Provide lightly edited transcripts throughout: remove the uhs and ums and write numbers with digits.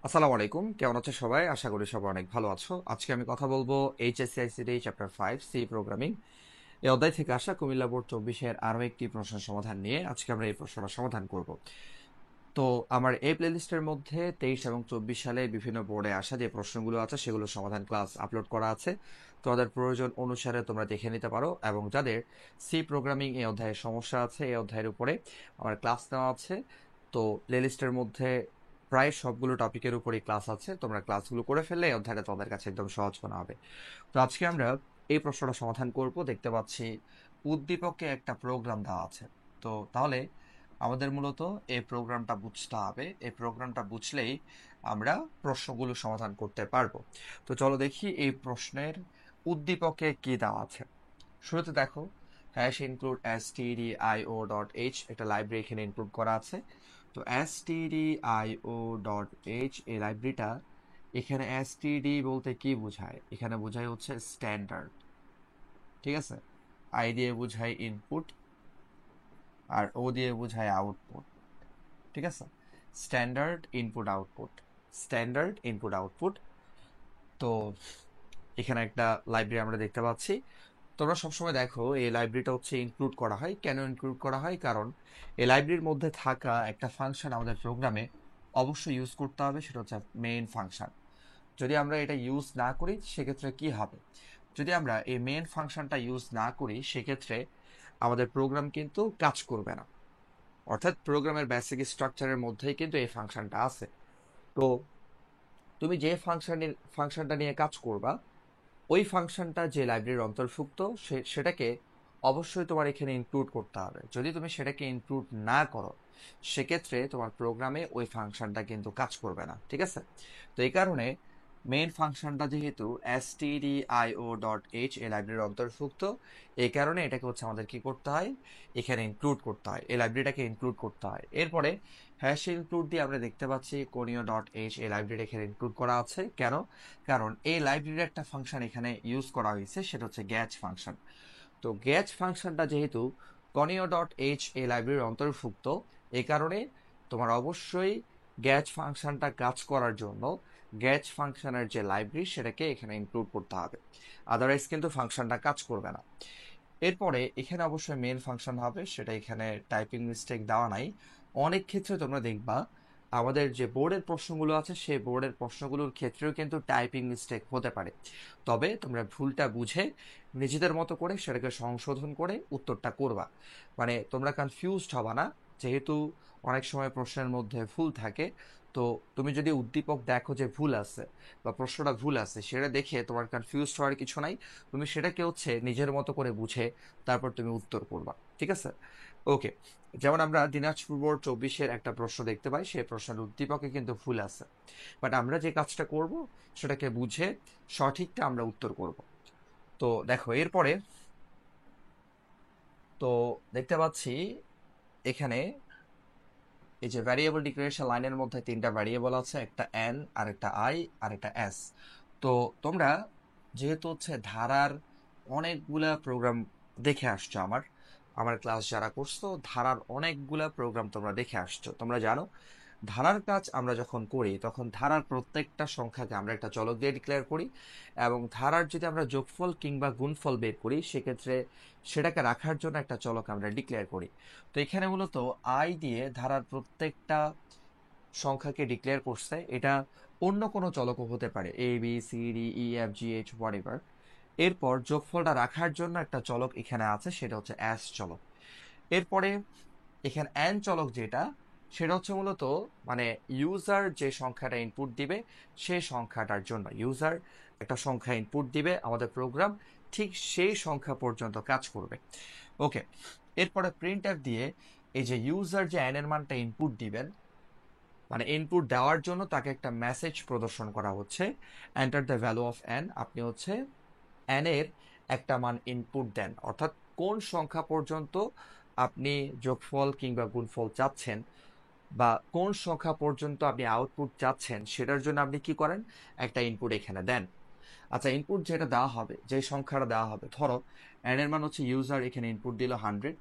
আসসালামু আলাইকুম, কেমন আছো সবাই? আশা করি সবাই অনেক ভালো আছো। আজকে আমি কথা বলবো HSC ICT chapter 5 C programming এই অধ্যায় থেকে আসা কুমিল্লা বোর্ড 24-এর আরো একটি প্রশ্নের সমাধান নিয়ে আজকে আমরা এই প্রশ্নটা সমাধান করব। তো আমার এই প্লেলিস্টের মধ্যে 23 এবং 24 সালে বিভিন্ন বোর্ডে আসা যে প্রশ্নগুলো আছে সেগুলো সমাধান ক্লাস আপলোড করা আছে। তোমাদের প্রয়োজন অনুসারে তোমরা দেখে নিতে পারো, এবং যাদের সি প্রোগ্রামিং এই অধ্যায়ে সমস্যা আছে এই অধ্যায়ের উপরে আমার ক্লাস নেওয়া আছে। তো প্লেলিস্টের মধ্যে প্রায় সবগুলো টপিকের উপরই ক্লাস আছে, তোমরা ক্লাসগুলো করে ফেললে এই অধ্যায়টা তোমাদের কাছে একদম সহজ মনে হবে। তো আজকে আমরা এই প্রশ্নটা সমাধান করব। দেখতে পাচ্ছি উদ্দীপকে একটা প্রোগ্রাম দেওয়া আছে। তো তাহলে আমাদের মূলত এই প্রোগ্রামটা বুঝতে হবে। এই প্রোগ্রামটা বুঝলেই আমরা প্রশ্নগুলো সমাধান করতে পারবো। তো চলো দেখি এই প্রশ্নের উদ্দীপকে কি দেওয়া আছে। শুরুতে দেখো, hash include stdio dot H একটা লাইব্রেরি এখানে ইনক্লুড করা আছে। তো stdio ডট এইচ এই লাইব্রেরিটা, এখানে std বলতে কি বোঝায়? এখানে বোঝায় হচ্ছে স্ট্যান্ডার্ড। ঠিক আছে, আই দিয়ে বোঝায় ইনপুট, আর ও দিয়ে বোঝায় আউটপুট। ঠিক আছে, standard input output, standard input output. তো এখানে একটা লাইব্রেরি আমরা দেখতে পাচ্ছি। তোমরা সবসময় দেখো এই লাইব্রেরিটা হচ্ছে ইনক্লুড করা হয়। কেন ইনক্লুড করা হয়? কারণ এই লাইব্রেরির মধ্যে থাকা একটা ফাংশন আমাদের প্রোগ্রামে অবশ্যই ইউজ করতে হবে, সেটা হচ্ছে মেইন ফাংশন। যদি আমরা এটা ইউজ না করি সেক্ষেত্রে কি হবে? যদি আমরা এই মেইন ফাংশনটা ইউজ না করি সেক্ষেত্রে আমাদের প্রোগ্রাম কিন্তু কাজ করবে না। অর্থাৎ প্রোগ্রামের বেসিক স্ট্রাকচারের মধ্যেই কিন্তু এই ফাংশনটা আছে। তো তুমি যে ফাংশনটা নিয়ে কাজ করবা, ওই ফাংশনটা যে লাইব্রেরির অন্তর্ভুক্ত সেটাকে অবশ্যই তোমার এখানে ইনক্লুড করতে হবে। যদি তুমি সেটাকে ইনক্লুড না করো সেক্ষেত্রে তোমার প্রোগ্রামে ওই ফাংশনটা কিন্তু কাজ করবে না। ঠিক আছে, তো এই কারণে মেইন ফাংশনটা যেহেতু stdio ডট এইচ এই লাইব্রেরির অন্তর্ভুক্ত, এই কারণে এটাকে হচ্ছে আমাদের কি করতে হয়, এখানে ইনক্লুড করতে হয়, এই লাইব্রেরিটাকে ইনক্লুড করতে হয়। এরপরে হ্যাশ ইনক্লুড দিয়ে আমরা দেখতে পাচ্ছি কোনিও ডট এইচ এই লাইব্রেরি এখানে ইনক্লুড করা আছে। কেন? কারণ এই লাইব্রেরির একটা ফাংশন এখানে ইউজ করা হয়েছে, সেটা হচ্ছে গ্যাচ ফাংশন। তো গ্যাচ ফাংশনটা যেহেতু কনিও ডট এইচ এই লাইব্রেরির অন্তর্ভুক্ত, এই কারণে তোমার অবশ্যই গ্যাচ ফাংশনটা কাজ করার জন্য গ্যাচ ফাংশনের যে লাইব্রেরি সেটাকে এখানে ইনক্লুড করতে হবে, আদারওয়াইজ কিন্তু ফাংশনটা কাজ করবে না। এরপরে এখানে অবশ্যই মেন ফাংশন হবে, সেটা এখানে টাইপিং মিস্টেক দেওয়া নাই। অনেক ক্ষেত্রে তোমরা দেখবা আমাদের যে বোর্ডের প্রশ্নগুলো আছে সেই বোর্ডের প্রশ্নগুলোর ক্ষেত্রেও কিন্তু টাইপিং মিস্টেক হতে পারে। তবে তোমরা ভুলটা বুঝে নিজেদের মতো করে সেটাকে সংশোধন করে উত্তরটা করবা। মানে তোমরা কনফিউজড হবা না, যেহেতু অনেক সময় প্রশ্নের মধ্যে ভুল থাকে। তো তুমি যদি উদ্দীপক দেখো যে ভুল আছে বা প্রশ্নটা ভুল আছে, সেটা দেখে তোমার কনফিউজড হওয়ার কিছু নাই। তুমি সেটাকে হচ্ছে নিজের মতো করে বুঝে তারপর তুমি উত্তর করবা। ঠিক আছে, ওকে। যেমন আমরা দিনাজপুর বোর্ড 24-এর একটা প্রশ্ন দেখতে পাই, সেই প্রশ্নের উদ্দীপকে কিন্তু ভুল আছে, বাট আমরা যে কাজটা করব সেটাকে বুঝে সঠিকটা আমরা উত্তর করব। তো দেখো এরপরে, তো দেখতে পাচ্ছি এখানে এই যে ভ্যারিয়েবল ডিক্লারেশন লাইনের মধ্যে তিনটা ভ্যারিয়েবল আছে, একটা এন, আর একটা আই, আর একটা এস। তো তোমরা যেহেতু হচ্ছে ধারার অনেকগুলা প্রোগ্রাম দেখে আসছো, আমার আমার ক্লাস যারা করছো ধারার অনেকগুলা প্রোগ্রাম তোমরা দেখে আসছো, তোমরা জানো ধারার কাজ আমরা যখন করি তখন ধারার প্রত্যেকটা সংখ্যাকে আমরা একটা চলক দিয়ে ডিক্লেয়ার করি, এবং ধারার যদি আমরা যোগফল কিংবা গুণফল বের করি সেক্ষেত্রে সেটাকে রাখার জন্য একটা চলক আমরা ডিক্লেয়ার করি। তো এখানে মূলত আই দিয়ে ধারার প্রত্যেকটা সংখ্যাকে ডিক্লেয়ার করছে। এটা অন্য কোনো চলকও হতে পারে, A B C D E F G H whatever. এরপর যোগফলটা রাখার জন্য একটা চলক এখানে আছে, সেটা হচ্ছে অ্যাস চলক। এরপরে এখানে অ্যান চলক যেটা, সেটা হচ্ছে মূলত মানে ইউজার যে সংখ্যাটা ইনপুট দিবে সেই সংখ্যাটার জন্য ইউজার একটা সংখ্যা ইনপুট দিবে, আমাদের প্রোগ্রাম ঠিক সেই সংখ্যা পর্যন্ত কাজ করবে। ওকে, এরপরে প্রিন্ট এফ দিয়ে এই যে ইউজার যে অ্যান এর মানটা ইনপুট দিবেন, মানে ইনপুট দেওয়ার জন্য তাকে একটা মেসেজ প্রদর্শন করা হচ্ছে, enter the value of N. আপনি হচ্ছে এন এর একটা মান ইনপুট দেন, অর্থাৎ কোন সংখ্যা পর্যন্ত আপনি যোগফল কিংবা গুণফল চাচ্ছেন বা কোন সংখ্যা পর্যন্ত আপনি আউটপুট চাচ্ছেন সেটার জন্য আপনি কি করেন, একটা ইনপুট এখানে দেন। আচ্ছা, ইনপুট যেটা দেওয়া হবে, যে সংখ্যাটা দেওয়া হবে, ধরো এন এর মান হচ্ছে ইউজার এখানে ইনপুট দিল 100,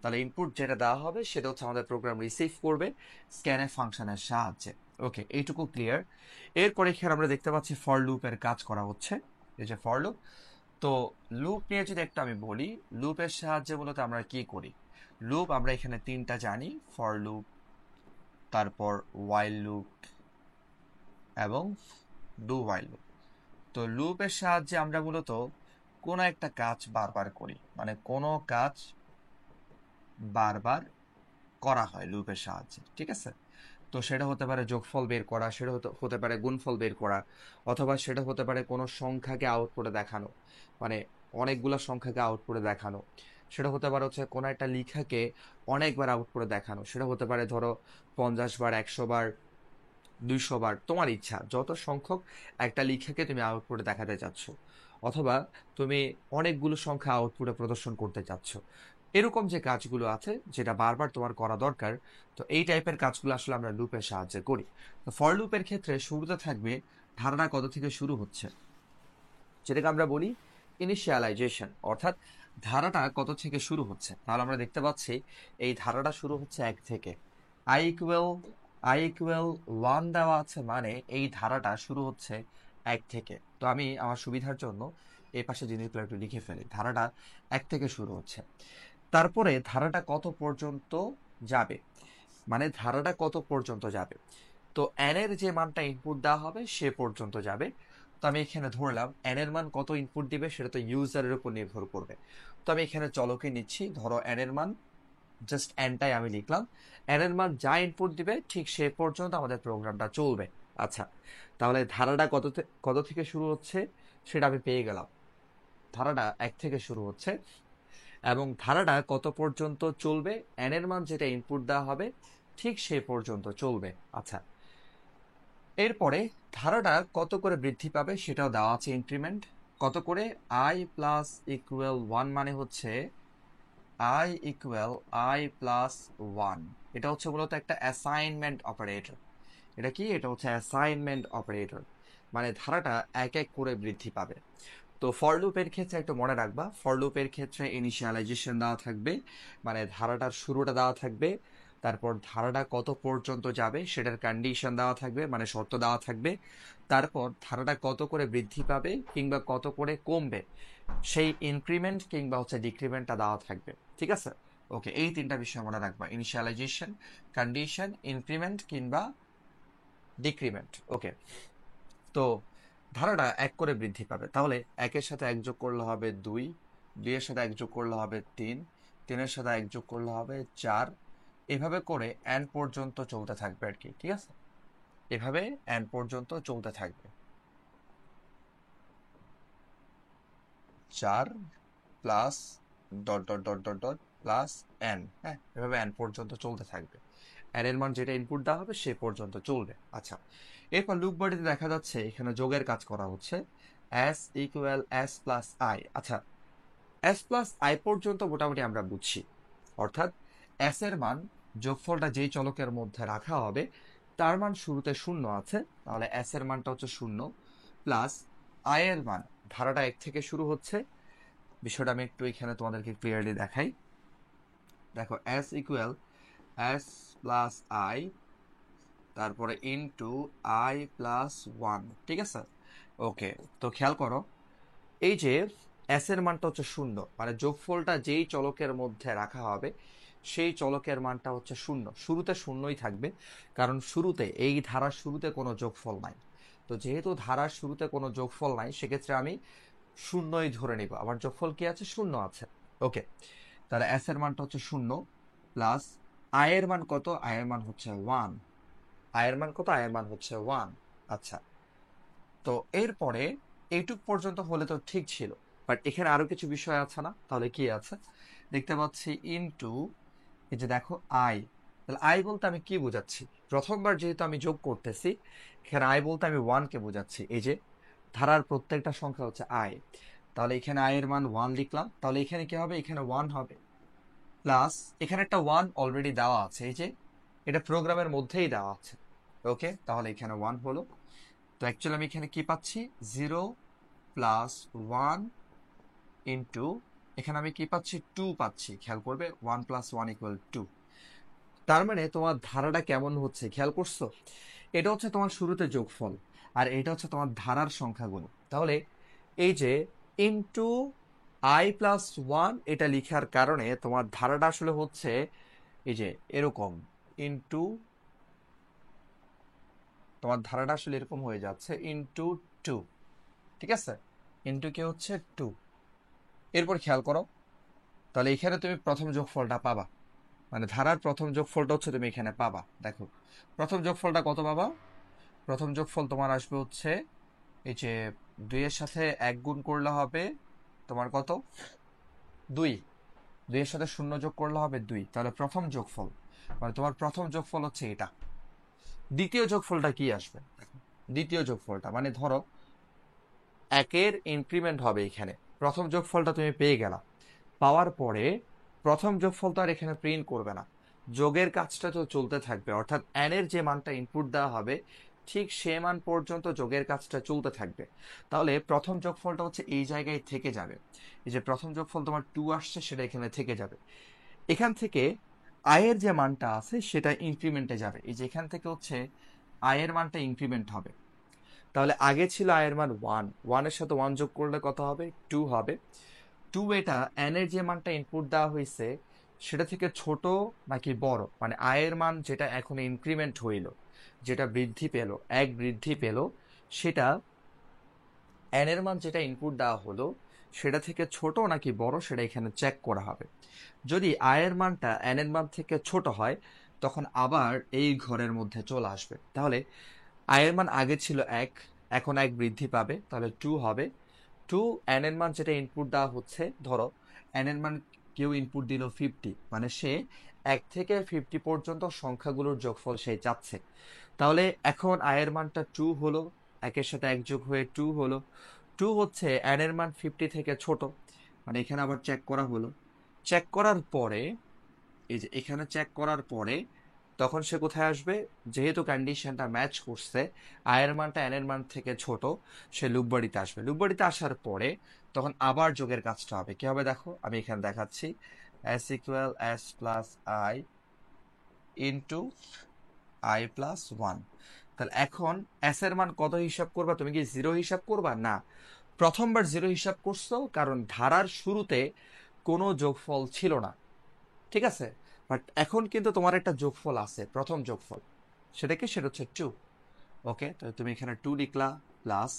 তাহলে ইনপুট যেটা দেওয়া হবে সেটা হচ্ছে আমাদের প্রোগ্রাম রিসিভ করবে স্ক্যানএফ ফাংশনের সাহায্যে। ওকে, এইটুকু ক্লিয়ার। এরপরে এখানে আমরা দেখতে পাচ্ছি ফর লুপের কাজ করা হচ্ছে, এই যে ফর লুপ। তো লুপ নিয়ে যদি একটা আমি বলি, লুপের সাহায্যে মূলত আমরা কি করি? লুপ আমরা এখানে তিনটা জানি, ফর লুপ, তারপর ওয়াইল লুপ এবং ডু ওয়াইল লুপ। তো লুপের সাহায্যে আমরা মূলত কোনো একটা কাজ বারবার করি, মানে কোনো কাজ বারবার করা হয় লুপের সাহায্যে, ঠিক আছে? তো সেটা হতে পারে যোগফল বের করা, সেটা হতে পারে গুণফল বের করা, অথবা সেটা হতে পারে কোনো সংখ্যাকে আউটপুটে দেখানো, মানে অনেকগুলো সংখ্যাকে আউটপুটে দেখানো। সেটা হতে পারে হচ্ছে কোনো একটা লেখাকে অনেকবার আউটপুটে দেখানো, সেটা হতে পারে ধরো 50 বার, 100 বার, 200 বার, তোমার ইচ্ছা যত সংখ্যক একটা লেখাকে তুমি আউটপুটে দেখাতে চাচ্ছ, অথবা তুমি অনেকগুলো সংখ্যা আউটপুটে প্রদর্শন করতে চাচ্ছ। এরকম যে কাজগুলো আছে যেটা বারবার তোমার করা দরকার, তো এই টাইপের কাজগুলো আসলে আমরা লুপের সাহায্যে করি। তো ফর লুপের ক্ষেত্রে শুরুতে থাকবে ধারণা কত থেকে শুরু হচ্ছে, যেটাকে আমরা বলি ইনিশিয়ালাইজেশন, অর্থাৎ ধারাটা কত থেকে শুরু হচ্ছে। তাহলে আমরা দেখতে পাচ্ছি এই ধারাটা শুরু হচ্ছে 1 থেকে। I ইকুয়াল 1 দেওয়া আছে, মানে এই ধারাটা শুরু হচ্ছে 1 থেকে। তো আমি আমার সুবিধার জন্য এই পাশে জিনিসগুলো একটু লিখে ফেলি, ধারাটা 1 থেকে শুরু হচ্ছে। তারপরে ধারাটা কত পর্যন্ত যাবে, মানে ধারাটা কত পর্যন্ত যাবে, তো n এর যে মানটা ইনপুট দেওয়া হবে সে পর্যন্ত যাবে। তো আমি এখানে ধরলাম n এর মান কত ইনপুট দিবে সেটা তো ইউজারের উপর নির্ভর করবে। তো আমি এখানে চলকে নিচ্ছি, ধরো n এর মান, জাস্ট nটাই আমি লিখলাম। n এর মান যা ইনপুট দিবে ঠিক সে পর্যন্ত আমাদের প্রোগ্রামটা চলবে। আচ্ছা, তাহলে ধারাটা কত থেকে শুরু হচ্ছে সেটা আমি পেয়ে গেলাম। ধারাটা 1 থেকে শুরু হচ্ছে এবং ধারাটা কত পর্যন্ত চলবে, n এর মান যেটা ইনপুট দেওয়া হবে ঠিক সে পর্যন্ত চলবে। আচ্ছা, এরপরে ধারাটা কত করে বৃদ্ধি পাবে সেটাও দেওয়া আছে, ইনক্রিমেন্ট কত করে। I+=1 মানে হচ্ছে I=I+1। এটা হচ্ছে মূলত একটা অ্যাসাইনমেন্ট অপারেটর। এটা কি? এটা হচ্ছে অ্যাসাইনমেন্ট অপারেটর, মানে ধারাটা এক এক করে বৃদ্ধি পাবে। তো ফর লুপের ক্ষেত্রে একটু মনে রাখবা, ফর লুপের ক্ষেত্রে ইনিশিয়ালাইজেশন দেওয়া থাকবে, মানে ধারাটার শুরুটা দেওয়া থাকবে। তারপর ধারাটা কত পর্যন্ত যাবে সেটার কন্ডিশন দেওয়া থাকবে, মানে শর্ত দেওয়া থাকবে। তারপর ধারাটা কত করে বৃদ্ধি পাবে কিংবা কত করে কমবে সেই ইনক্রিমেন্ট কিংবা হচ্ছে ডিক্রিমেন্টটা দেওয়া থাকবে, ঠিক আছে? ওকে, এই তিনটা বিষয় মনে রাখবা, ইনিশিয়ালাইজেশন, কন্ডিশন, ইনক্রিমেন্ট কিংবা ডিক্রিমেন্ট। ওকে, তো ধারাটা 1 করে বৃদ্ধি পাবে, তাহলে 1-এর সাথে 1 যোগ করলে হবে 2, 2-এর সাথে 1 যোগ করলে হবে 3, 3-এর সাথে 1 যোগ করলে হবে 4। এভাবে করে n পর্যন্ত চলতে থাকবে আর কি, ঠিক আছে? এভাবে n পর্যন্ত চলতে থাকবে, 4 plus dot dot dot dot dot plus n। হ্যাঁ, এভাবে n পর্যন্ত চলতে থাকবে, n এর মান যেটা ইনপুট দেওয়া হবে সে পর্যন্ত চলবে। আচ্ছা, এরপর লুপ বডিতে দেখা যাচ্ছে এখানে যোগের কাজ করা হচ্ছে, s=s+i। আচ্ছা, s+i পর্যন্ত মোটামুটি আমরা বুঝছি, অর্থাৎ s এর মান, যোগফলটা যেই চলকের মধ্যে রাখা হবে তার মান শুরুতে 0 আছে, তাহলে s এর মানটা হচ্ছে 0, প্লাস i এর মান, ধারাটা 1 থেকে শুরু হচ্ছে। বিষয়টা আমি একটু এখানে তোমাদেরকে ক্লিয়ারলি দেখাই। দেখো, s=s+i, তারপরে ইনটু i+1, ঠিক আছে? ওকে, তো খেয়াল করো, এই যে s এর মানটা হচ্ছে 0, মানে যোগফলটা যেই চলকের মধ্যে রাখা হবে সেই চলকের মানটা হচ্ছে 0, শুরুতে 0ই থাকবে, কারণ শুরুতে, এই ধারার শুরুতে কোনো যোগফল নাই। তো যেহেতু ধারার শুরুতে কোনো যোগফল নাই সেক্ষেত্রে আমি 0ই ধরে নিব, আমার যোগফল কি আছে? 0 আছে। ওকে, তাহলে s এর মানটা হচ্ছে 0, প্লাস i এর মান কত? i এর মান হচ্ছে 1। i এর মান কত? i এর মান হচ্ছে 1। আচ্ছা, তো এরপরে এইটুক পর্যন্ত হলে তো ঠিক ছিল, বাট এখানে আরো কিছু বিষয় আছে না? তাহলে কি আছে দেখতে পাচ্ছি, ইনটু, এই যে দেখো আই, তাহলে আই বলতে আমি কি বোঝাচ্ছি? প্রথমবার যেহেতু আমি যোগ করতেছি, এখানে আই বলতে আমি 1কে বোঝাচ্ছি। এই যে ধারার প্রত্যেকটা সংখ্যা হচ্ছে আই, তাহলে এখানে আই এর মান 1 লিখলাম, তাহলে এখানে কি হবে? এখানে 1 হবে, প্লাস এখানে একটা 1 অলরেডি দেওয়া আছে, এই যে এটা প্রোগ্রামের মধ্যেই দেওয়া আছে। ওকে, তাহলে এখানে 1 হলো। তো অ্যাকচুয়ালি আমি এখানে কি পাচ্ছি? 0+1 ইন্টু, এখানে আমি কি পাচ্ছি? 2 পাচ্ছি। খেয়াল করবে, 1+1 = 2। তার মানে তোমার ধারাটা কেমন হচ্ছে খেয়াল করছো? এটা হচ্ছে তোমার শুরুতে যোগফল, আর এটা হচ্ছে তোমার ধারার সংখ্যাগুলো। তাহলে এই যে ইনটু i+1 এটা লিখার কারণে তোমার ধারাটা আসলে হচ্ছে এই যে এরকম ইনটু, তোমার ধারাটা আসলে এরকম হয়ে যাচ্ছে ইনটু 2। ঠিক আছে, ইনটু কি হচ্ছে 2। এরপর খেয়াল করো, তাহলে এখানে তুমি প্রথম যোগফলটা পাবা, মানে ধারার প্রথম যোগফলটা হচ্ছে তুমি এখানে পাবা। দেখো প্রথম যোগফলটা কত পাবা? প্রথম যোগফল তোমার আসবে হচ্ছে এই যে 2 এর সাথে 1 গুণ করলে হবে তোমার কত? 2। 2 এর সাথে 0 যোগ করলে হবে 2। তাহলে প্রথম যোগফল, মানে তোমার প্রথম যোগফল হচ্ছে এটা। দ্বিতীয় যোগফলটা কি আসবে? দ্বিতীয় যোগফলটা মানে ধরো 1-এর ইনক্রিমেন্ট হবে এখানে। প্রথম যোগফলটা তুমি পেয়ে গেলা, পাওয়ার পরে প্রথম যোগফল তো আর এখানে প্রিন্ট করবে না, যোগের কাজটা তো চলতে থাকবে। অর্থাৎ n এর যে মানটা ইনপুট দেওয়া হবে ঠিক সে মান পর্যন্ত যোগের কাজটা চলতে থাকবে। তাহলে প্রথম যোগফলটা হচ্ছে এই জায়গায় থেকে যাবে। এই যে প্রথম যোগফল তোমার 2 আসছে, সেটা এখানে থেকে যাবে। এখান থেকে আয়ের যে মানটা আছে সেটা ইনক্রিমেন্টে যাবে। এই যে এখান থেকে হচ্ছে আয়ের মানটা ইনক্রিমেন্ট হবে। তাহলে আগে ছিল আয়ের মান 1, 1 এর সাথে 1 যোগ করলে কত হবে? 2 হবে। 2 এটা n এর যে মানটা ইনপুট দেওয়া হয়েছে সেটা থেকে ছোট নাকি বড়, মানে আয়ের মান যেটা এখন ইনক্রিমেন্ট হইল, যেটা বৃদ্ধি পেল, 1 বৃদ্ধি পেল, সেটা n এর মান যেটা ইনপুট দেওয়া হলো সেটা থেকে ছোট নাকি বড় সেটা এখানে চেক করা হবে। যদি আয়ের মানটা n এর মান থেকে ছোট হয় তখন আবার এই ঘরের মধ্যে চলে আসবে। তাহলে আয়ের মান আগে ছিল 1, এখন 1 বৃদ্ধি পাবে, তাহলে 2 হবে। 2 n এর মান যেটা ইনপুট দেওয়া হচ্ছে, ধরো n এর মান কেউ ইনপুট দিল 50, মানে সে 1 থেকে 50 পর্যন্ত সংখ্যাগুলোর যোগফল সে চাচ্ছে। তাহলে এখন আয়ের মানটা 2 হলো, একের সাথে 1 যোগ হয়ে 2 হলো। 2 হচ্ছে n এর মান 50 থেকে ছোট, মানে এখানে আবার চেক করা হলো। চেক করার পরে এই যে এখানে চেক করার পরে তখন সে কোথায় আসবে? যেহেতু কন্ডিশনটা ম্যাচ করছে, আয়ের মানটা n এর মান থেকে ছোট, সে লুপ বাড়িতে আসবে। লুপ বাড়িতে আসার পরে তখন আবার যোগের কাজটা হবে। কি হবে দেখো, আমি এখানে দেখাচ্ছি, s equal s plus I into i+1। তাহলে এখন s এর মান কত হিসাব করবা? তুমি কি 0 হিসাব করবা? না, প্রথমবার 0 হিসাব করছো কারণ ধারার শুরুতে কোনো যোগফল ছিল না। ঠিক আছে, বাট এখন কিন্তু তোমার একটা যোগফল আছে, প্রথম যোগফল। সেটা কি? সেটা হচ্ছে 2। ওকে, তো তুমি এখানে 2 লিখলা প্লাস,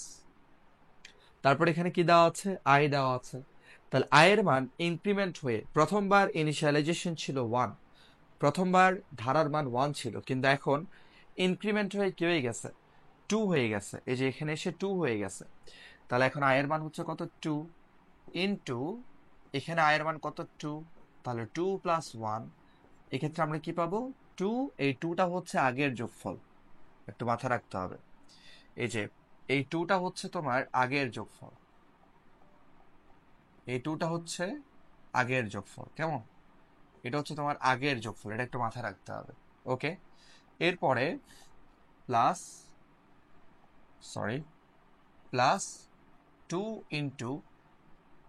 তারপর এখানে কি দেওয়া আছে? আই দেওয়া আছে। তাহলে আয়ের মান ইনক্রিমেন্ট হয়ে প্রথমবার ইনিশিয়ালাইজেশন ছিল 1, প্রথমবার ধারার মান 1 ছিল, কিন্তু এখন ইনক্রিমেন্ট হয়ে কি হয়ে গেছে? 2 হয়ে গেছে। এই যে এখানে এসে 2 হয়ে গেছে। তাহলে এখন আয়ের মান হচ্ছে কত? 2 ইনটু, এখানে আয়ের মান কত? 2। তাহলে 2 প্লাস 1, এক্ষেত্রে আমরা কি পাবো? 2। এই 2টা হচ্ছে আগের যোগফল, একটু মাথা রাখতে হবে। এই যে এই 2টা হচ্ছে তোমার আগের যোগফল, এই 2টা হচ্ছে আগের যোগফল। কেমন? এটা হচ্ছে তোমার আগের যোগফল, এটা একটু মাথায় রাখতে হবে। ওকে, এরপরে plus, sorry, plus 2 into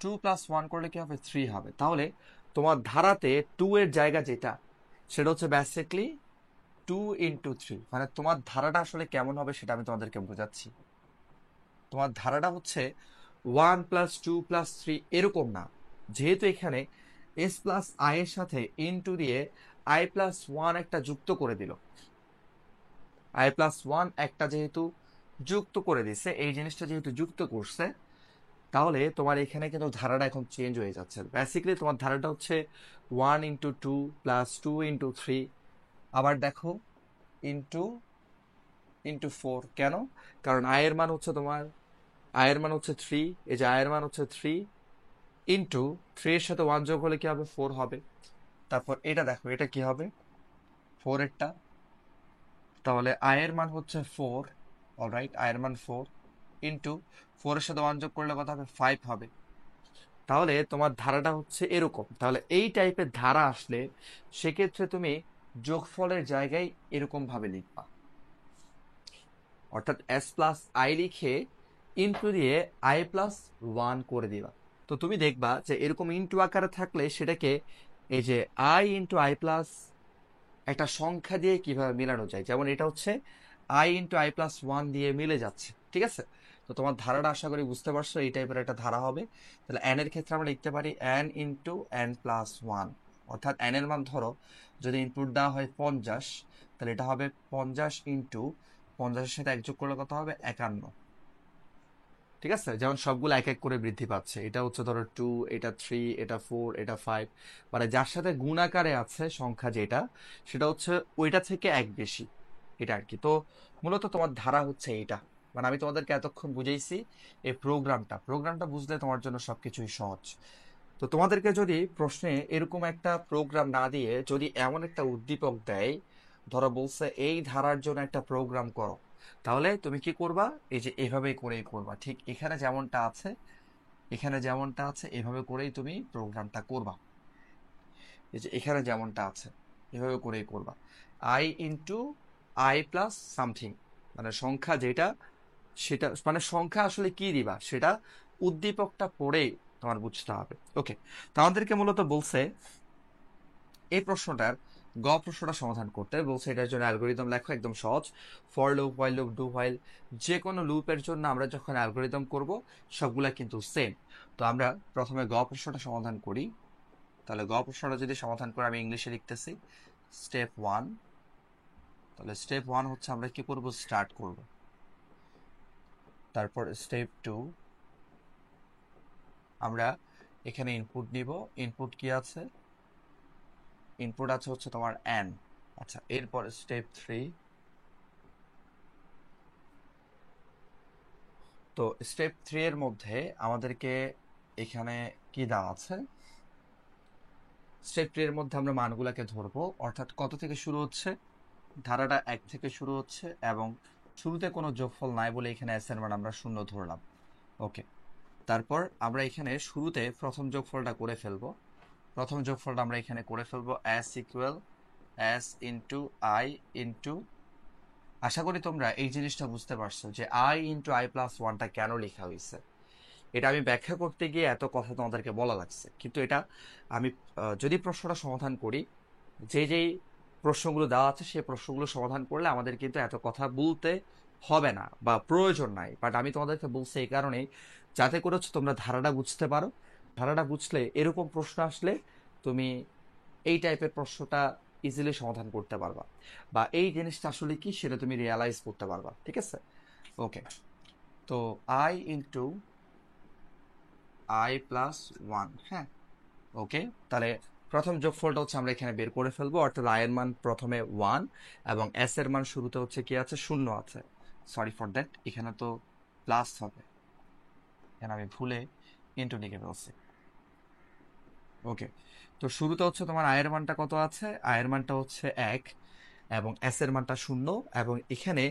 2 plus 1 করলে কি হবে? 3 হবে। তাহলে তোমার ধারাতে 2 এর জায়গা যেটা, সেটা হচ্ছে বেসিকলি 2 ইন্টু 3। মানে তোমার ধারাটা আসলে কেমন হবে সেটা আমি তোমাদেরকে বোঝাচ্ছি। তোমার ধারাটা হচ্ছে 1 প্লাস 2 প্লাস 3 এরকম না, যেহেতু এখানে এস প্লাস আই এর সাথে ইনটু দিয়ে i+1 একটা যুক্ত করে দিল। i+1 একটা যেহেতু যুক্ত করে দিছে, এই জিনিসটা যেহেতু যুক্ত করছে, তাহলে তোমার এখানে কিন্তু ধারাটা এখন চেঞ্জ হয়ে যাচ্ছে। বেসিক্যালি তোমার ধারাটা হচ্ছে 1 ইন্টু 2 প্লাস 2 ইন্টু 3, আবার দেখো ইন্টু ইন্টু 4। কেন? কারণ আয়ের মান হচ্ছে তোমার, আয়ের মান হচ্ছে 3, এই যে আয়ের মান হচ্ছে 3 ইন্টু 3 এর সাথে 1 যোগ হলে কি হবে? 4 হবে। তারপর এটা দেখো, এটা কি হবে? 4 এরটা। তাহলে আয়ের মান হচ্ছে 4, অলরাইট, আয়ের মান 4 ইন্টু 4 এর সাথে 1 যোগ করলে কত হবে? 5 হবে। তাহলে তোমার ধারাটা হচ্ছে এরকম। তাহলে এই টাইপের ধারা আসলে সেক্ষেত্রে তুমি যোগফলের জায়গায় এরকম ভাবে লিখবা, অর্থাৎ এস প্লাস আই লিখে ইন্টু দিয়ে i+1 করে দিবা। তো তুমি দেখবা যে এরকম ইন্টু আকারে থাকলে সেটাকে এই যে i ইন্টু আই প্লাস একটা সংখ্যা দিয়ে কিভাবে মেলানো যায়। যেমন এটা হচ্ছে I into I plus one দিয়ে মিলে যাচ্ছে, ঠিক আছে? তো তোমার ধারাটা আশা করি বুঝতে পারছো, এই টাইপের একটা ধারা হবে। তাহলে এন এর ক্ষেত্রে আমরা লিখতে পারি N into N plus one, অর্থাৎ এন এর মান ধরো যদি ইনপুট দেওয়া হয় 50, তাহলে এটা হবে 50 ইন্টু 50-এর সাথে এক যোগ করলে কত হবে 51, ঠিক আছে? যেমন সবগুলো এক এক করে বৃদ্ধি পাচ্ছে, এটা হচ্ছে ধরো 2, এটা 3, এটা 4, এটা 5, মানে যার সাথে গুণ আকারে আছে সংখ্যা যেটা, সেটা হচ্ছে ওইটা থেকে এক বেশি, এটা আর কি। তো মূলত তোমার ধারা হচ্ছে এইটা, মানে আমি তোমাদেরকে এতক্ষণ বুঝাইছি এই প্রোগ্রামটা বুঝলে তোমার জন্য সবকিছুই সহজ। তো তোমাদেরকে যদি প্রশ্নে এরকম একটা প্রোগ্রাম না দিয়ে যদি এমন একটা উদ্দীপক দেয়, ধরো বলছে এই ধারার জন্য একটা প্রোগ্রাম করো, তাহলে তুমি কি করবা? এই যে এভাবে করেই করবা, ঠিক এখানে যেমনটা আছে এভাবে করেই তুমি প্রোগ্রামটা করবা। এই যে এখানে যেমনটা আছে এভাবে করেই করবা। I into I plus something, মানে সংখ্যা যেটা, সেটা মানে সংখ্যা আসলে কি দিবা সেটা উদ্দীপকটা পড়েই তোমার বুঝতে হবে। ওকে, তো আমাদেরকে মূলত বলছে এই প্রশ্নটার প্রশ্নটা সমাধান করতে বলছে, এটার জন্য অ্যালগোরিদম লেখো, একদম সহজ। For loop, while loop, do while, যে কোনো লুপের জন্য আমরা যখন অ্যালগোরিদম করব সবগুলা কিন্তু সেম। তো আমরা প্রথমে প্রশ্নটা সমাধান করি। তাহলে প্রশ্নটা যদি সমাধান করে, আমি ইংলিশে লিখতেছি স্টেপ 1। তাহলে স্টেপ 1 হচ্ছে আমরা কি করব, স্টার্ট করব। তারপর স্টেপ 2 আমরা এখানে ইনপুট নিব। ইনপুট কি আছে? ইনপুট আছে হচ্ছে তোমার n। আচ্ছা, এরপর স্টেপ 3। তো স্টেপ 3 এর মধ্যে আমাদেরকে এখানে কি দেওয়া আছে? স্টেপ 3 এর মধ্যে আমরা মানগুলাকে ধরবো, অর্থাৎ কত থেকে শুরু হচ্ছে, ধারাটা 1 থেকে শুরু হচ্ছে এবং শুরুতে কোনো যোগফল নাই বলে এখানে s এর মান আমরা 0 ধরলাম। ওকে, তারপর আমরা এখানে শুরুতে প্রথম যোগফলটা করে ফেলবো। প্রথম যোগফলটা আমরা এখানে করে ফেলবো s equal s into I into, আশা করি তোমরা এই জিনিসটা বুঝতে পারছো যে আই ইন্টু আই প্লাস ওয়ানটা কেন লেখা হয়েছে। এটা আমি ব্যাখ্যা করতে গিয়ে এত কথা তোমাদেরকে বলা লাগছে, কিন্তু এটা আমি যদি প্রশ্নটা সমাধান করি, যেই প্রশ্নগুলো দেওয়া আছে সেই প্রশ্নগুলো সমাধান করলে আমাদের কিন্তু এত কথা বলতে হবে না বা প্রয়োজন নাই। বাট আমি তোমাদেরকে বলছি এই কারণেই, যাতে করে হচ্ছে তোমরা ধারাটা বুঝতে পারো। ধারাটা বুঝলে এরকম প্রশ্ন আসলে তুমি এই টাইপের প্রশ্নটা ইজিলি সমাধান করতে পারবা, বা এই জিনিসটা আসলে কি সেটা তুমি রিয়ালাইজ করতে পারবা, ঠিক আছে? ওকে, তো I into I plus one, হ্যাঁ। ওকে, তাহলে প্রথম যোগফলটা হচ্ছে আমরা এখানে বের করে ফেলবো, অর্থাৎ আই এর মান প্রথমে 1 এবং এস এর মান শুরুতে হচ্ছে কি আছে, 0 আছে। সরি ফর দ্যাট, এখানে তো প্লাস হবে, এখানে আমি ভুলে ইন্টু লিখে ফেলছি। ওকে, তো শুরুতে হচ্ছে তোমার আয়ের মানটা কত আছে, আয়ের মানটা হচ্ছে 1 এবং এস এর মানটা 0, এবং এখানে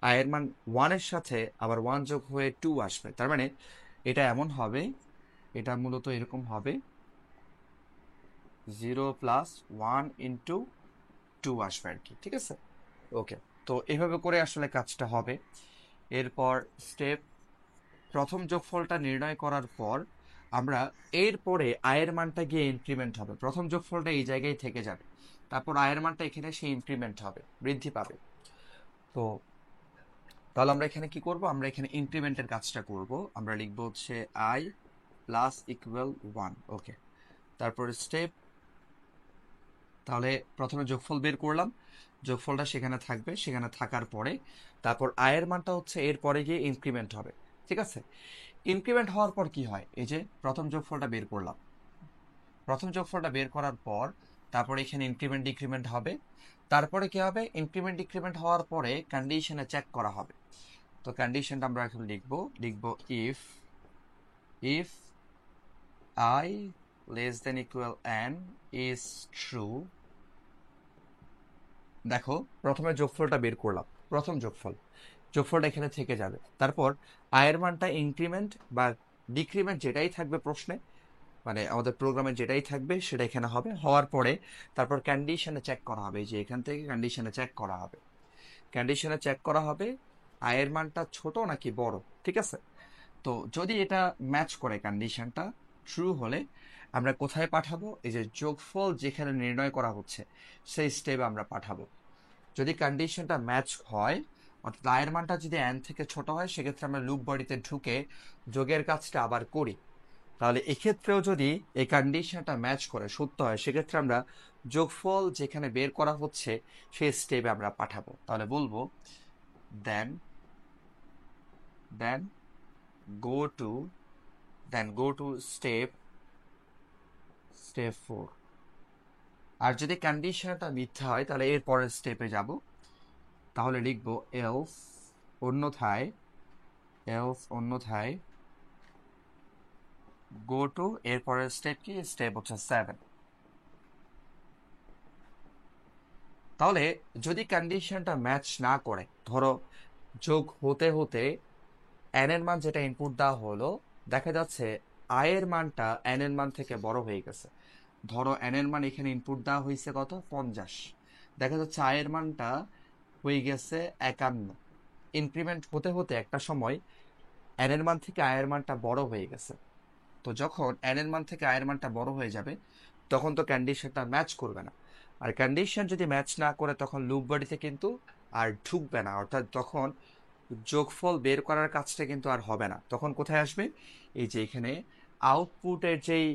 আয়ের মান 1 এর সাথে আবার 1 যোগ হয়ে 2 আসবে। তার মানে এটা এমন হবে, এটা মূলত এরকম হবে 0 প্লাস 1 ইন্টু 2 আসবে আর কি, ঠিক আছে? ওকে, তো এভাবে করে আসলে কাজটা হবে। এরপর স্টেপ, প্রথম যোগফলটা নির্ণয় করার পর আমরা এরপরে আয়ের মানটা গিয়ে ইনক্রিমেন্ট হবে, প্রথম যোগফলটা এই জায়গায় থেকে যাবে, তারপর আয়ের মানটা এখানে সে ইনক্রিমেন্ট হবে, বৃদ্ধি পাবে। তো তাহলে আমরা এখানে কি করব, আমরা এখানে ইনক্রিমেন্টের কাজটা করব। আমরা লিখবো হচ্ছে আই প্লাস ইকুয়াল 1। ওকে, তারপর স্টেপ, তাহলে প্রথমে যোগফল বের করলাম, যোগফলটা সেখানে থাকবে, সেখানে থাকার পরে তারপর আয়ের মানটা হচ্ছে এর পরে গিয়ে ইনক্রিমেন্ট হবে, ঠিক আছে? ইনক্রিমেন্ট হওয়ার পর কি হয়, এই যে প্রথম যোগফলটা বের করলাম, প্রথম যোগফলটা বের করার পর তারপরে এখানে ইনক্রিমেন্ট ডিক্রিমেন্ট হবে। তারপরে কি হবে, ইনক্রিমেন্ট ডিক্রিমেন্ট হওয়ার পরে কন্ডিশনে চেক করা হবে। তো কন্ডিশনটা আমরা এখন লিখবো if if I less than equal N is true. দেখো, প্রথমে যোগফলটা বের করলাম, প্রথম যোগফলটা এখানে থেকে যাবে, তারপর আয়ের মানটা ইনক্রিমেন্ট বা ডিক্রিমেন্ট যেটাই থাকবে প্রশ্নে, মানে আমাদের প্রোগ্রামে যেটাই থাকবে সেটা এখানে হবে, হওয়ার পরে তারপর কন্ডিশনে চেক করা হবে, যে এখান থেকে কন্ডিশনে চেক করা হবে, কন্ডিশনে চেক করা হবে আয়ের মানটা ছোট নাকি বড়, ঠিক আছে? তো যদি এটা ম্যাচ করে কন্ডিশনটা ট্রু হলে আমরা কোথায় পাঠাবো, এই যে যোগফল যেখানে নির্ণয় করা হচ্ছে সেই স্টেপে আমরা পাঠাবো। যদি কন্ডিশনটা ম্যাচ হয় অর্থাৎ আয়ের মানটা যদি n থেকে ছোট হয় সেক্ষেত্রে আমরা লুপ বডিতে ঢুকে যোগের কাজটা আবার করি। তাহলে এক্ষেত্রেও যদি এই কন্ডিশনটা ম্যাচ করে সত্য হয় সেক্ষেত্রে আমরা যোগফল যেখানে বের করা হচ্ছে সেই স্টেপে আমরা পাঠাবো। তাহলে বলবো দেন দেন গো টু স্টেপ 4। আর যদি কন্ডিশনটা মিথ্যা হয় তাহলে এর পরের স্টেপে যাব। তাহলে লিখবো অন্যথায় গো টু এর পরের স্টেপ কি, স্টেপ হচ্ছে 7। তাহলে যদি কন্ডিশনটা ম্যাচ না করে, ধরো যোগ হতে হতে n এর মান যেটা ইনপুট দেওয়া হলো দেখা যাচ্ছে আয়ের মানটা n এর মান থেকে বড় হয়ে গেছে। ধরো n এর মান এখানে ইনপুট দেওয়া হয়েছে কত, 50, দেখা যাচ্ছে আয়ের মানটা হয়ে গেছে 51। ইনক্রিমেন্ট হতে হতে একটা সময় n এর মান থেকে আয়ের মানটা বড় হয়ে গেছে। তো যখন n এর মান থেকে আয়ের মানটা বড় হয়ে যাবে তখন তো কন্ডিশনটা ম্যাচ করবে না। আর কন্ডিশন যদি ম্যাচ না করে তখন লুপ বডিতে কিন্তু আর ঢুকবে না, অর্থাৎ তখন যোগফল বের করার কাজটা কিন্তু আর হবে না। তখন কোথায় আসবে, এই যে এখানে আউটপুটের যেই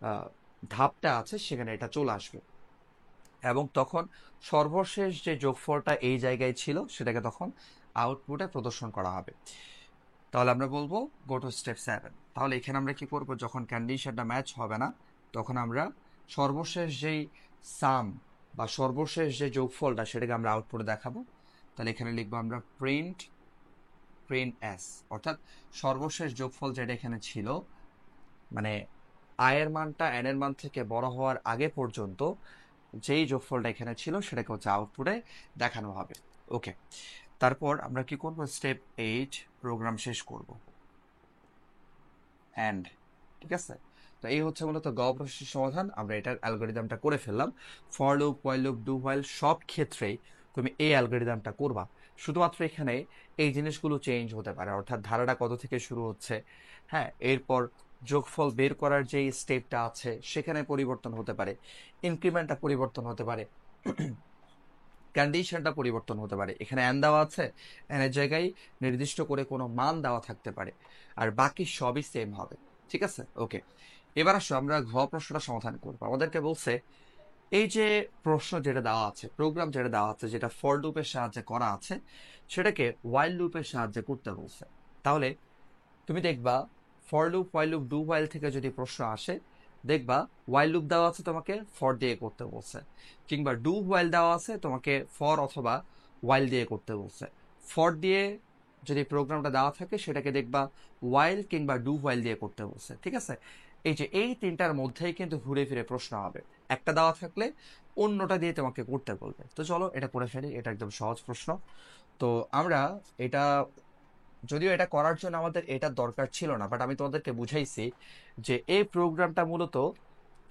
আহ, ধাপটা আছে সেখানে এটা চলে আসবে এবং তখন সর্বশেষ যে যোগফলটা এই জায়গায় ছিল সেটাকে তখন আউটপুটে প্রদর্শন করা হবে। তাহলে আমরা বলবো গো টু স্টেপ 7। তাহলে এখানে আমরা কি করব, যখন কন্ডিশনটা ম্যাচ হবে না তখন আমরা সর্বশেষ যেই সাম বা সর্বশেষ যে যোগফলটা সেটাকে আমরা আউটপুটে দেখাবো। তাহলে এখানে লিখবো আমরা প্রিন্ট এস, অর্থাৎ সর্বশেষ যোগফল যেটা এখানে ছিল, মানে আয়ের মানটা n এর মান থেকে বড় হওয়ার আগে পর্যন্ত যেই যোগফলটা এখানে ছিল সেটাকে হচ্ছে আউটপুটে দেখানো হবে। ওকে, তারপর আমরা কি করব, স্টেপ 8 প্রোগ্রাম শেষ করব অ্যান্ড, ঠিক আছে। তো এই হচ্ছে মূলত গ প্রশ্নের সমাধান। আমরা এটার অ্যালগোরিদমটা করে ফেললাম। For loop, while loop, do while সব ক্ষেত্রেই তুমি এই অ্যালগোরিদমটা করবা। শুধুমাত্র এখানে এই জিনিসগুলো চেঞ্জ হতে পারে, অর্থাৎ ধারাটা কত থেকে শুরু হচ্ছে, হ্যাঁ, এরপর যোগফল বের করার যেই স্টেপটা আছে সেখানে পরিবর্তন হতে পারে, ইনক্রিমেন্টটা পরিবর্তন হতে পারে, কন্ডিশনটা পরিবর্তন হতে পারে। এখানে n দেওয়া আছে, n এর জায়গায় নির্দিষ্ট করে কোনো মান দেওয়া থাকতে পারে, আর বাকি সবই সেম হবে। ঠিক আছে, ওকে। এবার আসো আমরা ঘ প্রশ্নটা সমাধান করবো। আমাদেরকে বলছে এই যে প্রশ্ন যেটা দেওয়া আছে, প্রোগ্রাম যেটা দেওয়া আছে, যেটা ফর লুপের সাহায্যে করা আছে সেটাকে ওয়াইল লুপের সাহায্যে করতে বলছে। তাহলে তুমি দেখবা for loop, while loop, do while থেকে যদি প্রশ্ন আসে দেখবা ওয়াইল লুপ দেওয়া আছে তোমাকে ফর দিয়ে করতে বলছে, কিংবা ডু হোয়াইল দেওয়া আছে তোমাকে ফর অথবা ওয়াইল দিয়ে করতে বলছে। ফর দিয়ে যদি প্রোগ্রামটা দেওয়া থাকে সেটাকে দেখবা ওয়াইল কিংবা ডু হোয়াইল দিয়ে করতে বলছে। ঠিক আছে, এই যে এই তিনটার মধ্যেই কিন্তু ঘুরে ফিরে প্রশ্ন হবে, একটা দেওয়া থাকলে অন্যটা দিয়ে তোমাকে করতে বলবে। তো চলো এটা করে ফেলি, এটা একদম সহজ প্রশ্ন। তো আমরা এটা, যদিও এটা করার জন্য আমাদের এটা দরকার ছিল না, বাট আমি তোমাদেরকে বুঝাইছি যে এই প্রোগ্রামটা মূলত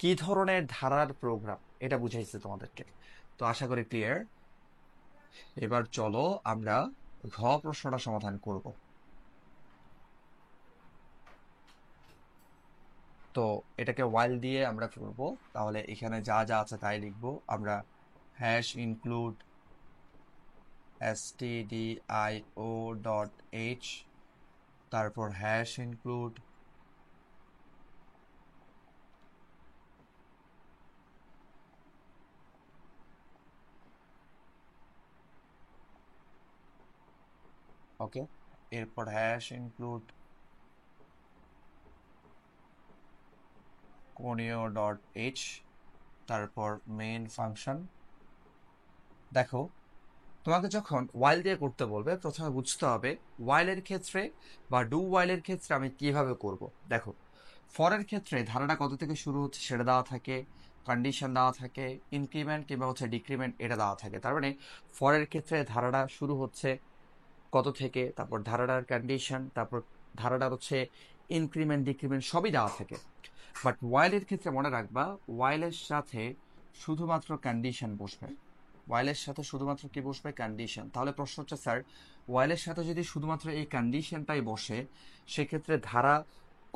কি ধরনের ধারার প্রোগ্রাম এটা বুঝাইছি তোমাদেরকে। তো আশা করি ক্লিয়ার। এবার চলো আমরা ঘ প্রশ্নটা সমাধান করব। তো এটাকে ওয়াইল দিয়ে আমরা করব। তাহলে এখানে যা যা আছে তাই লিখবো আমরা, হ্যাশ ইনক্লুড stdio.h, তারপর হ্যাশ ইনক্লুড ওকে, এরপর হ্যাশ ইনক্লুড conio.h, তারপর মেইন ফাংশন। দেখো তোমাকে যখন ওয়াইল দিয়ে করতে বলবে প্রথমে বুঝতে হবে ওয়াইলের ক্ষেত্রে বা ডু ওয়াইলের ক্ষেত্রে আমি কিভাবে করব। দেখো ফরের ক্ষেত্রে ধারাটা কত থেকে শুরু হচ্ছে সেটা দেওয়া থাকে, কন্ডিশন দেওয়া থাকে, ইনক্রিমেন্ট কিংবা হচ্ছে ডিক্রিমেন্ট এটা দেওয়া থাকে। তার মানে ফরের ক্ষেত্রে ধারাটা শুরু হচ্ছে কত থেকে, তারপর ধারাটার কন্ডিশন, তারপর ধারাটার হচ্ছে ইনক্রিমেন্ট ডিক্রিমেন্ট সবই দেওয়া থাকে। বাট ওয়াইলের ক্ষেত্রে মনে রাখবা ওয়াইলের সাথে শুধুমাত্র কন্ডিশন বসবে, ওয়াইলের সাথে শুধুমাত্র কি বসবে, কন্ডিশন। তাহলে প্রশ্ন হচ্ছে স্যার ওয়াইলের সাথে যদি শুধুমাত্র এই কন্ডিশনটাই বসে সেক্ষেত্রে ধারা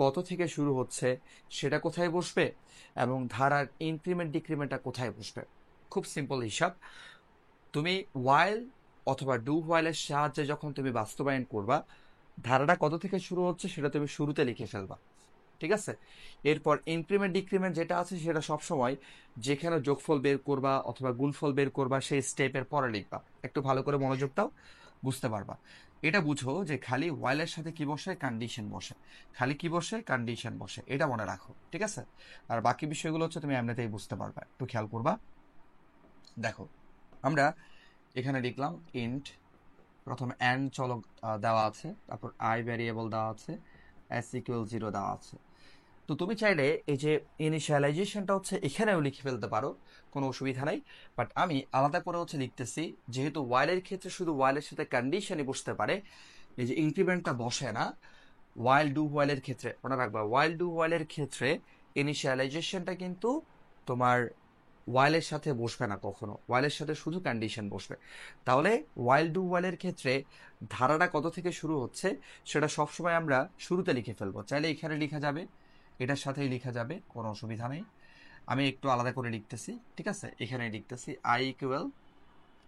কত থেকে শুরু হচ্ছে সেটা কোথায় বসবে এবং ধারার ইনক্রিমেন্ট ডিক্রিমেন্টটা কোথায় বসবে। খুব সিম্পল হিসাব, তুমি ওয়াইল অথবা ডু হোয়াইলের সাহায্যে যখন তুমি বাস্তবায়ন করবা, ধারাটা কত থেকে শুরু হচ্ছে সেটা তুমি শুরুতে লিখে ফেলবা। ঠিক আছে? এরপর ইনক্রিমেন্ট ডিক্রিমেন্ট যেটা আছে সেটা সবসময় যেখানে যোগফল বের করবা অথবা গুণফল বের করবা সেই স্টেপের পরে লিখবা। একটু ভালো করে মনোযোগ দাও, বুঝতে পারবা। এটা বুঝো যে খালি ওয়াইলের সাথে কি বসে, কন্ডিশন বসে। খালি কি বসে, কন্ডিশন বসে, এটা মনে রাখো। ঠিক আছে? আর বাকি বিষয়গুলো হচ্ছে তুমি এমনিতেই বুঝতে পারবা, একটু খেয়াল করবা। দেখো, আমরা এখানে লিখলাম ইন্ট, প্রথম n চলক দেওয়া আছে, তারপর i ভ্যারিয়েবল দেওয়া আছে, s ইকুয়াল 0 দেওয়া আছে। তো তুমি চাইলে এই যে ইনিশিয়ালাইজেশনটা হচ্ছে এখানেও লিখে ফেলতে পারো, কোনো অসুবিধা নাই। বাট আমি আলাদা করে হচ্ছে লিখতেছি, যেহেতু ওয়াইলের ক্ষেত্রে শুধু ওয়াইলের সাথে কন্ডিশনই বসতে পারে, এই যে ইনক্রিমেন্টটা বসে না। ওয়াইল ডু ওয়াইলের ক্ষেত্রে মনে রাখবা, ওয়াইল ডু ওয়াইলের ক্ষেত্রে ইনিশিয়ালাইজেশনটা কিন্তু তোমার ওয়াইলের সাথে বসবে না কখনো, ওয়াইলের সাথে শুধু কন্ডিশন বসবে। তাহলে ওয়াইল ডু ওয়াইলের ক্ষেত্রে ধারাটা কত থেকে শুরু হচ্ছে সেটা সবসময় আমরা শুরুতে লিখে ফেলবো। চাইলে এখানে লেখা যাবে, এটার সাথেই লেখা যাবে, কোনো অসুবিধা নেই। আমি একটু আলাদা করে লিখতেছি। ঠিক আছে? এখানে লিখতেছি আই ইকুয়াল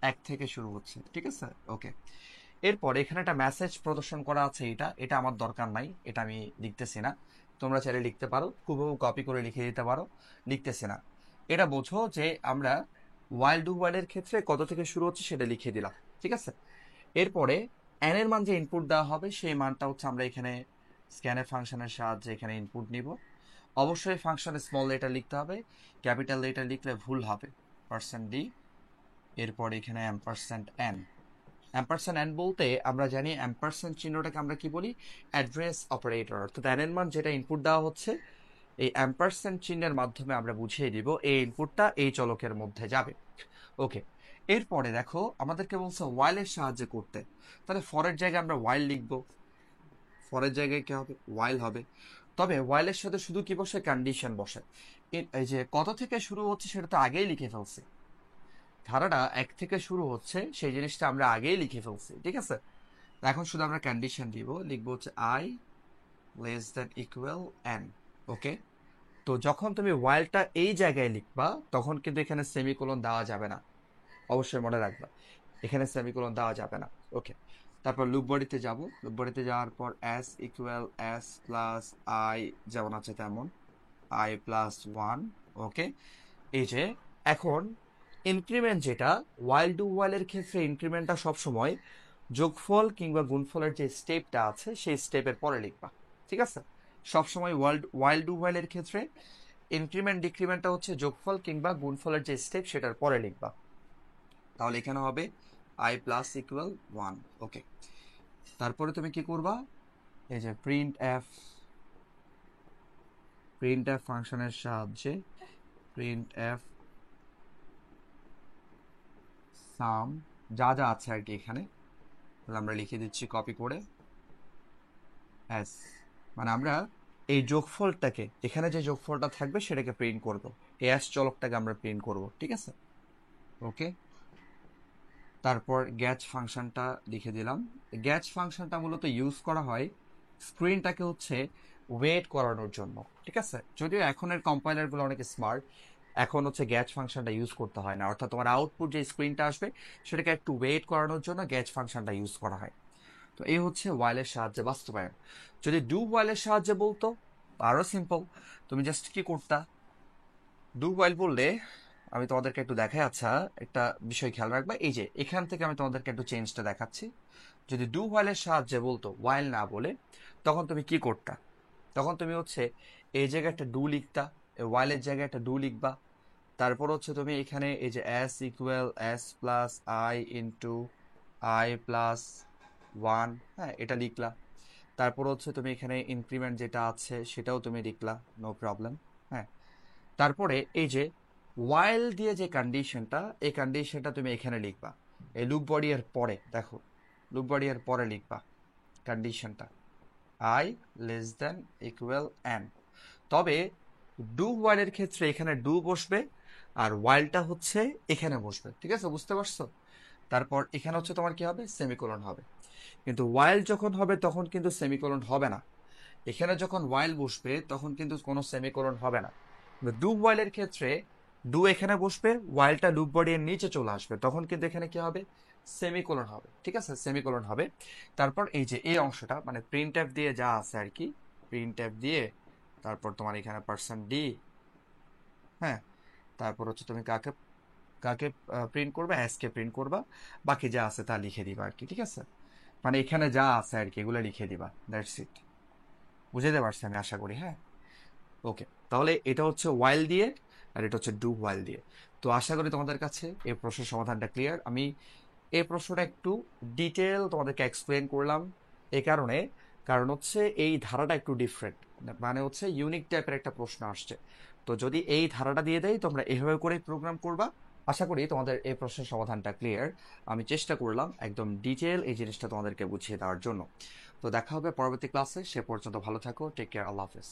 1 থেকে শুরু হচ্ছে। ঠিক আছে? ওকে। এরপর এখানে একটা মেসেজ প্রদর্শন করা আছে, এটা এটা আমার দরকার নাই, এটা আমি লিখতেছি না। তোমরা চাইলে লিখতে পারো, হুবহু কপি করে লিখে দিতে পারো, লিখতেছি না। এটা বোঝো যে আমরা ওয়াইল ডু ওয়াইলের ক্ষেত্রে কত থেকে শুরু হচ্ছে সেটা লিখে দিলাম। ঠিক আছে? এরপরে এন এর মান যে ইনপুট দেওয়া হবে সেই মানটা হচ্ছে আমরা এখানে স্ক্যানের ফাংশনের সাহায্যে এখানে ইনপুট নিব। অবশ্যই ফাংশনে স্মল লেটার লিখতে হবে, ক্যাপিটাল লেটার লিখলে ভুল হবে। %d, এরপর এখানে $n। $n বলতে আমরা জানি অ্যাম্পারস্যান্ড চিহ্নটাকে আমরা কি বলি, অ্যাড্রেস অপারেটর। অর্থাৎ n এর মান যেটা ইনপুট দেওয়া হচ্ছে এই অ্যাম্পারস্যান্ড চিহ্নের মাধ্যমে আমরা বুঝিয়ে দিব এই ইনপুটটা এই চলকের মধ্যে যাবে। ওকে। এরপরে দেখো আমাদেরকে বলছে ওয়াইলের সাহায্যে করতে, তাহলে ফরের জায়গায় আমরা ওয়াইল লিখবো, ফরের জায়গায় কি হবে, ওয়াইল হবে। তবে ওয়াইলের সাথে শুধু কি বসে, কন্ডিশন বসে। এই যে কত থেকে শুরু হচ্ছে সেটা তো আগেই লিখে ফেলছি, ধারাটা 1 থেকে শুরু হচ্ছে সেই জিনিসটা আমরা আগেই লিখে ফেলছি। ঠিক আছে? এখন শুধু আমরা কন্ডিশন দিব, লিখবো হচ্ছে i less than equal n। ওকে। তো যখন তুমি ওয়াইলটা এই জায়গায় লিখবা তখন কিন্তু এখানে সেমিকোলন দেওয়া যাবে না, অবশ্যই মনে রাখবা, এখানে সেমিকোলন দেওয়া যাবে না। ওকে। তারপর লুপ বডিতে যাব, লুপ বডিতে যাওয়ার পর s equal s plus i, যেমন আছে তেমন, i প্লাস 1। ওকে। এই যে এখন ইনক্রিমেন্ট যেটা, ওয়াইল ডু ওয়াইলের ক্ষেত্রে ইনক্রিমেন্টটা সবসময় যোগফল কিংবা গুণফলের যে স্টেপটা আছে সেই স্টেপের পরে লিখবা। ঠিক আছে? সবসময় ওয়াইল ডু ওয়াইলের ক্ষেত্রে ইনক্রিমেন্ট ডিক্রিমেন্টটা হচ্ছে যোগফল কিংবা গুণফলের যে স্টেপ সেটার পরে লিখবা। তাহলে এখানে হবে i প্লাস ইকুয়াল 1। ওকে। তারপরে তুমি কি করবা, এই যে প্রিন্ট এফ ফাংশনের সাহায্যে প্রিন্ট এফ সাম যা যা আছে আর কি এখানে আমরা লিখে দিচ্ছি কপি করে এস, মানে আমরা এই যোগফলটাকে, এখানে যে যোগফলটা থাকবে সেটাকে প্রিন্ট করব, এস চলকটাকে আমরা প্রিন্ট করব। ঠিক আছে? ওকে। তারপর গ্যাচ ফাংশনটা লিখে দিলাম। গ্যাচ ফাংশনটা মূলত ইউজ করা হয় স্ক্রিনটাকে হচ্ছে ওয়েট করানোর জন্য। ঠিক আছে? যদিও এখনের কম্পাইলারগুলো অনেক স্মার্ট, এখন হচ্ছে গ্যাচ ফাংশনটা ইউজ করতে হয় না, অর্থাৎ তোমার আউটপুট যে স্ক্রিনটা আসবে সেটাকে একটু ওয়েট করানোর জন্য গ্যাচ ফাংশনটা ইউজ করা হয়। তো এই হচ্ছে ওয়াইলের সাহায্যে বাস্তবায়ন। যদি ডু ওয়াইলের সাহায্যে বলতো আরো সিম্পল, তুমি জাস্ট কি করতা, ডু ওয়াইল বললে আমি তোমাদেরকে একটু দেখাই। আচ্ছা, একটা বিষয় খেয়াল রাখবা, এই যে এখান থেকে আমি তোমাদেরকে একটু চেঞ্জটা দেখাচ্ছি। যদি ডু ওয়াইলের সাহায্যে বলতো, ওয়াইল না বলে, তখন তুমি কি করতা, তখন তুমি হচ্ছে এই জায়গায় একটা ডু লিখতা, ওয়াইলের জায়গায় একটা ডু লিখবা। তারপর হচ্ছে তুমি এখানে এই যে S equal S plus I into I plus 1, হ্যাঁ এটা লিখলা। তারপর হচ্ছে তুমি এখানে ইনক্রিমেন্ট যেটা আছে সেটাও তুমি লিখলা, নো প্রবলেম। হ্যাঁ। তারপরে এই যে ওয়াইল দিয়ে যে কন্ডিশনটা, এই কন্ডিশনটা তুমি এখানে লিখবা, এই লুপ বডি এর পরে। দেখো, লুপ বডি এর পরে লিখবা কন্ডিশনটা, I less than equal N. তবে ডু ওয়াইলের ক্ষেত্রে এখানে ডু বসবে আর ওয়াইলটা হচ্ছে এখানে বসবে। ঠিক আছে? বুঝতে পারছো? তারপর এখানে হচ্ছে তোমার কি হবে, সেমিকোলন হবে। কিন্তু ওয়াইল যখন হবে তখন কিন্তু সেমিকোলন হবে না। এখানে যখন ওয়াইল বসবে তখন কিন্তু কোনো সেমিকোলন হবে না। ডু ওয়াইলের ক্ষেত্রে ডু এখানে বসবে, ওয়াইলটা লুপ বডি এর নিচে চলে আসবে, তখন কিন্তু এখানে কি হবে, সেমিকোলন হবে, ঠিক আছে, সেমিকোলন হবে। তারপর এই যে এই অংশটা মানে প্রিন্ট এফ দিয়ে যা আছে আর কি, প্রিন্ট এফ দিয়ে তারপর তোমার এখানে পার্সেন্ট ডি, হ্যাঁ, তারপর হচ্ছে তুমি কাকে কাকে প্রিন্ট করবা, এস কে প্রিন্ট করবা, বাকি যা আছে তা লিখে দিবা আর কি, ঠিক আছে। মানে এখানে যা আছে আর কি এগুলো লিখে দিবা, দ্যাটস ইট। বুঝাইতে পারছি আমি আশা করি, হ্যাঁ। ওকে, তাহলে এটা হচ্ছে ওয়াইল দিয়ে আর এটা হচ্ছে ডু ওয়াইল দিয়ে। তো আশা করি তোমাদের কাছে এই প্রশ্নের সমাধানটা ক্লিয়ার। আমি এই প্রশ্নটা একটু ডিটেল তোমাদেরকে এক্সপ্লেন করলাম এই কারণে, কারণ হচ্ছে এই ধারাটা একটু ডিফারেন্ট, মানে হচ্ছে ইউনিক টাইপের একটা প্রশ্ন আসছে। তো যদি এই ধারাটা দিয়ে দেয় তোমরা এভাবে করেই প্রোগ্রাম করবা। আশা করি তোমাদের এই প্রশ্নের সমাধানটা ক্লিয়ার। আমি চেষ্টা করলাম একদম ডিটেল এই জিনিসটা তোমাদেরকে বুঝিয়ে দেওয়ার জন্য। তো দেখা হবে পরবর্তী ক্লাসে, সে পর্যন্ত ভালো থাকো, টেক কেয়ার, আল্লাহ হাফেজ।